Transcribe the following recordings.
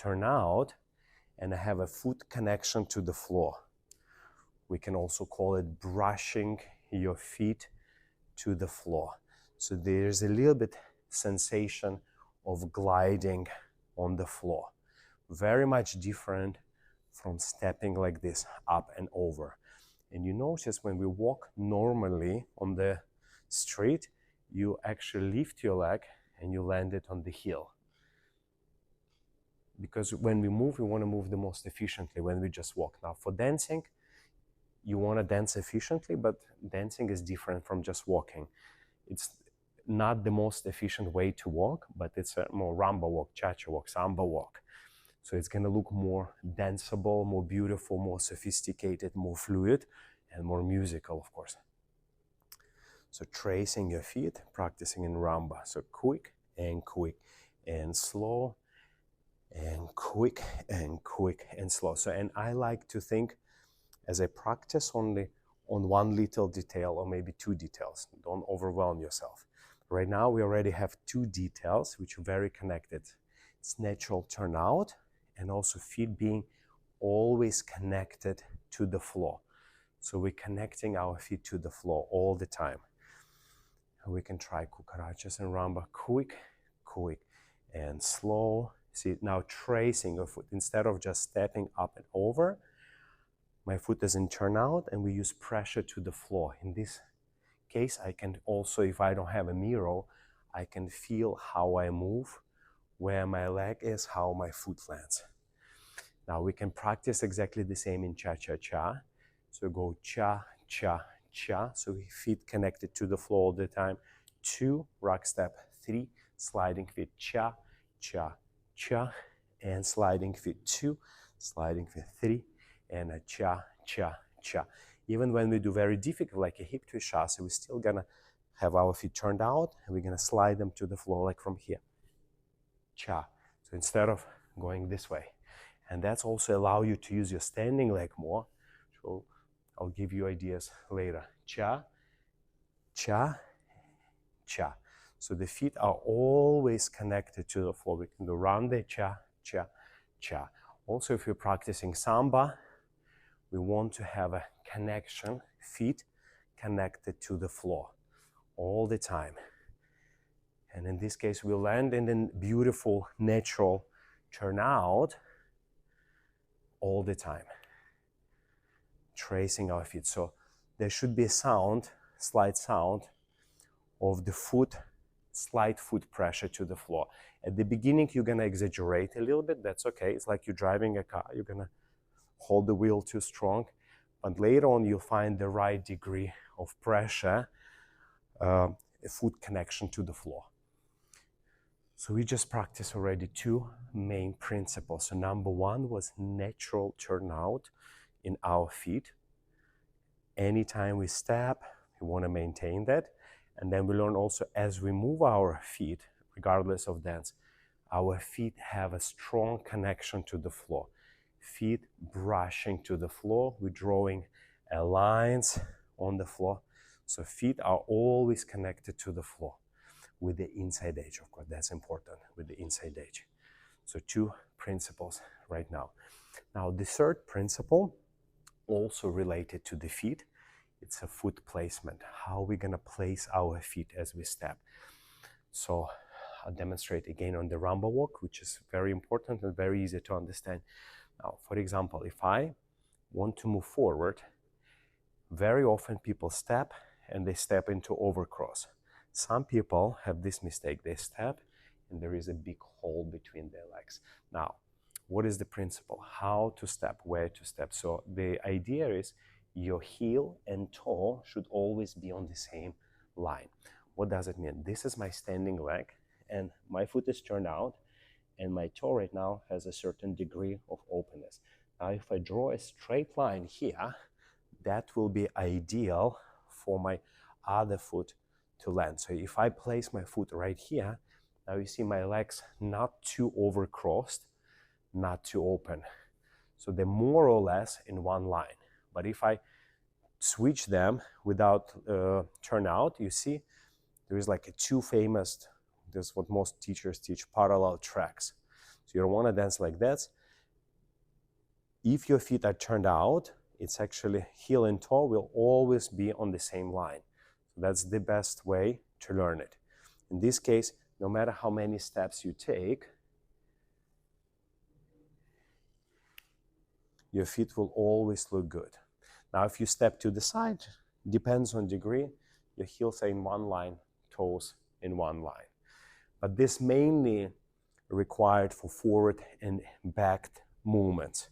turn out, and I have a foot connection to the floor. We can also call it brushing your feet to the floor. So there's a little bit sensation of gliding on the floor. Very much different from stepping like this up and over. And you notice when we walk normally on the street, you actually lift your leg and you land it on the heel. Because when we move, we want to move the most efficiently when we just walk. Now for dancing, you want to dance efficiently, but dancing is different from just walking. It's not the most efficient way to walk, but it's a more rumba walk, cha-cha walk, samba walk. So it's going to look more danceable, more beautiful, more sophisticated, more fluid, and more musical, of course. So tracing your feet, practicing in rumba. So quick and slow, and quick and slow. So, and I like to think as I practice only on one little detail or maybe two details. Don't overwhelm yourself. Right now we already have two details which are very connected. It's natural turnout and also feet being always connected to the floor. So we're connecting our feet to the floor all the time. And we can try cucarachas and rumba, quick and slow. See, now tracing your foot. Instead of just stepping up and over, my foot doesn't turn out and we use pressure to the floor. In this case, I can also, if I don't have a mirror, I can feel how I move, where my leg is, how my foot lands. Now we can practice exactly the same in cha-cha-cha. So go cha-cha-cha. So feet connected to the floor all the time. 2, rock step. 3, sliding feet. Cha-cha-cha. And sliding feet. 2, sliding feet. 3, and a cha-cha-cha. Even when we do very difficult, like a hip twist shasa, we're still gonna have our feet turned out and we're gonna slide them to the floor like from here. Cha. So instead of going this way. And that's also allow you to use your standing leg more. So I'll give you ideas later. Cha, cha, cha. So the feet are always connected to the floor. We can do rande, cha, cha, cha. Also, if you're practicing samba, we want to have a connection, feet connected to the floor all the time. And in this case, we'll land in a beautiful, natural turnout all the time. Tracing our feet. So there should be a sound, slight sound of the foot, slight foot pressure to the floor. At the beginning, you're gonna exaggerate a little bit. That's okay. It's like you're driving a car. You're gonna hold the wheel too strong. But later on, you'll find the right degree of pressure, a foot connection to the floor. So we just practiced already 2 main principles. So number 1 was natural turnout in our feet. Anytime we step, we want to maintain that. And then we learn also as we move our feet, regardless of dance, our feet have a strong connection to the floor. Feet brushing to the floor. We're drawing lines on the floor. So feet are always connected to the floor. With the inside edge, of course, that's important, with the inside edge. So 2 principles right now. Now the third principle, also related to the feet, it's a foot placement. How are we gonna place our feet as we step? So I'll demonstrate again on the rumba walk, which is very important and very easy to understand. Now, for example, if I want to move forward, very often people step and they step into overcross. Some people have this mistake. They step and there is a big hole between their legs. Now, what is the principle? How to step, where to step? So the idea is your heel and toe should always be on the same line. What does it mean? This is my standing leg and my foot is turned out and my toe right now has a certain degree of openness. Now, if I draw a straight line here, that will be ideal for my other foot to land. So if I place my foot right here, now you see my legs not too overcrossed, not too open. So they're more or less in one line. But if I switch them without turnout, you see there is like a 2 famous, this is what most teachers teach, parallel tracks. So you don't want to dance like that. If your feet are turned out, it's actually heel and toe will always be on the same line. So that's the best way to learn it. In this case, no matter how many steps you take, your feet will always look good. Now, if you step to the side, depends on degree, your heels are in one line, toes in one line. But this mainly required for forward and back movements.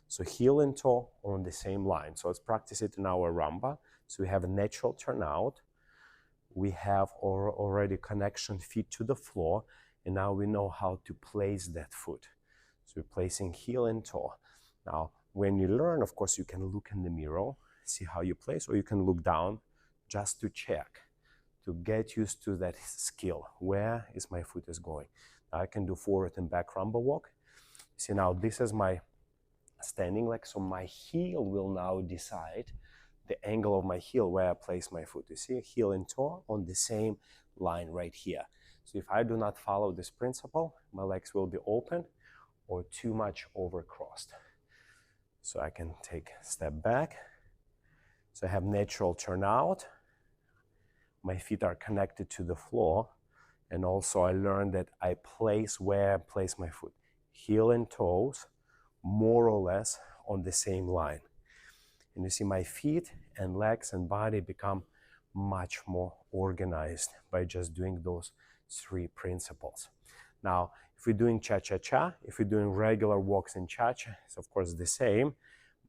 So heel and toe on the same line. So let's practice it in our rumba. So we have a natural turnout. We have already connection feet to the floor, and now we know how to place that foot. So we're placing heel and toe. Now, when you learn, of course, you can look in the mirror, see how you place, or you can look down just to check, to get used to that skill. Where is my foot is going? Now I can do forward and back rumba walk. See, now this is my standing leg, so my heel will now decide the angle of my heel where I place my foot. You see, heel and toe on the same line right here. So if I do not follow this principle, my legs will be open or too much overcrossed. So I can take a step back. So I have natural turnout. My feet are connected to the floor. And also I learned that I place where I place my foot. Heel and toes, more or less on the same line. And you see my feet and legs and body become much more organized by just doing those three principles. Now, if we're doing cha-cha-cha, if we're doing regular walks in cha-cha, it's of course the same.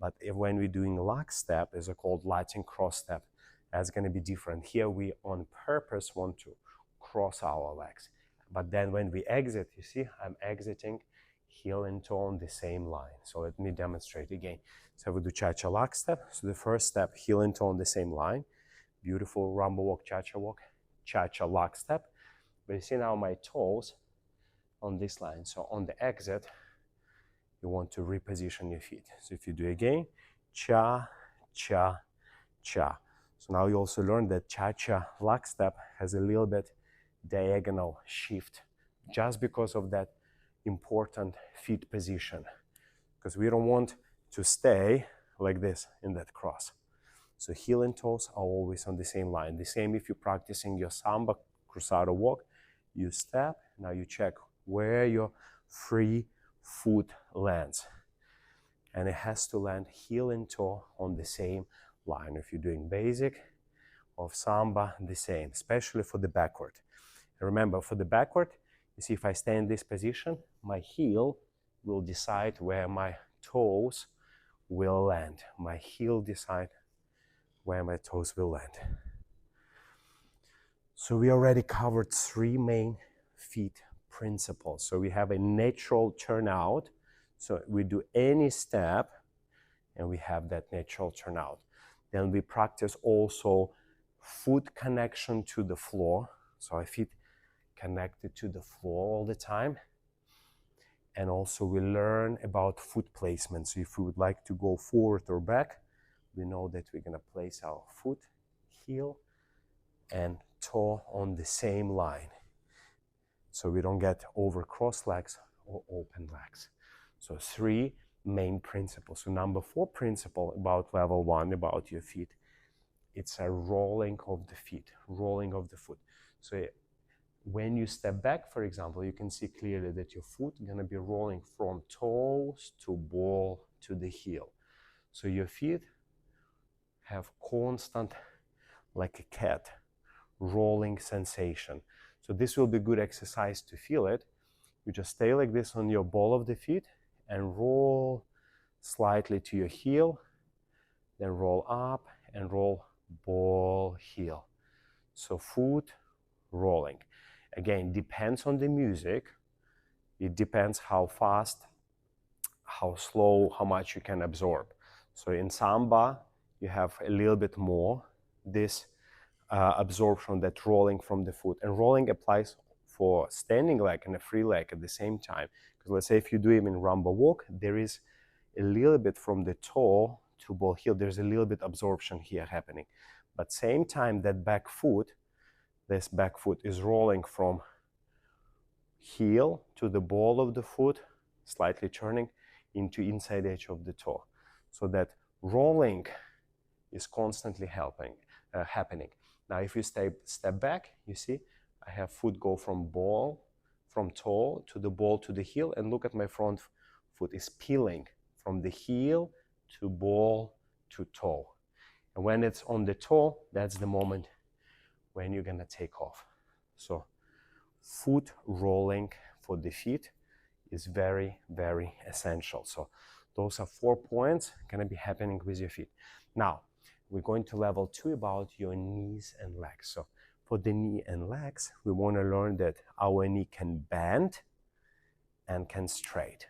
But when we're doing lock step, it's called Latin cross step, that's going to be different. Here we on purpose want to cross our legs. But then when we exit, you see, I'm exiting heel and toe on the same line. So let me demonstrate again. So we do cha-cha lock step. So the first step, heel and toe on the same line. Beautiful rumba walk, cha-cha walk, cha-cha lock step. But you see now my toes on this line. So on the exit, you want to reposition your feet. So if you do again, cha, cha, cha. So now you also learn that cha-cha lock step has a little bit diagonal shift just because of that important feet position, because we don't want to stay like this in that cross. So heel and toes are always on the same line. The same if you're practicing your samba cruzado walk, you step, now you check where your free foot lands, and it has to land heel and toe on the same line. If you're doing basic of samba, the same, especially for the backward. And remember, for the backward, you see if I stay in this position, my heel will decide where my toes will land. My heel decide where my toes will land. So we already covered three main feet principles. So we have a natural turnout. So we do any step and we have that natural turnout. Then we practice also foot connection to the floor. So our feet connected to the floor all the time. And also we learn about foot placement. So if we would like to go forward or back, we know that we're gonna place our foot, heel, and toe on the same line. So we don't get over cross legs or open legs. So three main principles. So number 4 principle about level 1, about your feet, it's a rolling of the feet, rolling of the foot. So when you step back, for example, you can see clearly that your foot is gonna be rolling from toes to ball to the heel. So your feet have constant, like a cat, rolling sensation. So this will be good exercise to feel it. You just stay like this on your ball of the feet and roll slightly to your heel, then roll up and roll ball, heel. So foot rolling. Again, depends on the music. It depends how fast, how slow, how much you can absorb. So in samba, you have a little bit more this absorption, that rolling from the foot. And rolling applies for standing leg and a free leg at the same time. Because let's say if you do it in rumba walk, there is a little bit from the toe to ball heel, there's a little bit absorption here happening. But same time that back foot, this back foot is rolling from heel to the ball of the foot slightly turning into inside edge of the toe. So that rolling is constantly happening. Now, if you step back, you see, I have foot go from toe to the ball to the heel, and look at my front foot is peeling from the heel to ball to toe. And when it's on the toe, that's the moment when you're gonna take off. So foot rolling for the feet is very, very essential. So those are 4 points gonna be happening with your feet. Now, we're going to level 2 about your knees and legs. So for the knee and legs, we wanna learn that our knee can bend and can straight.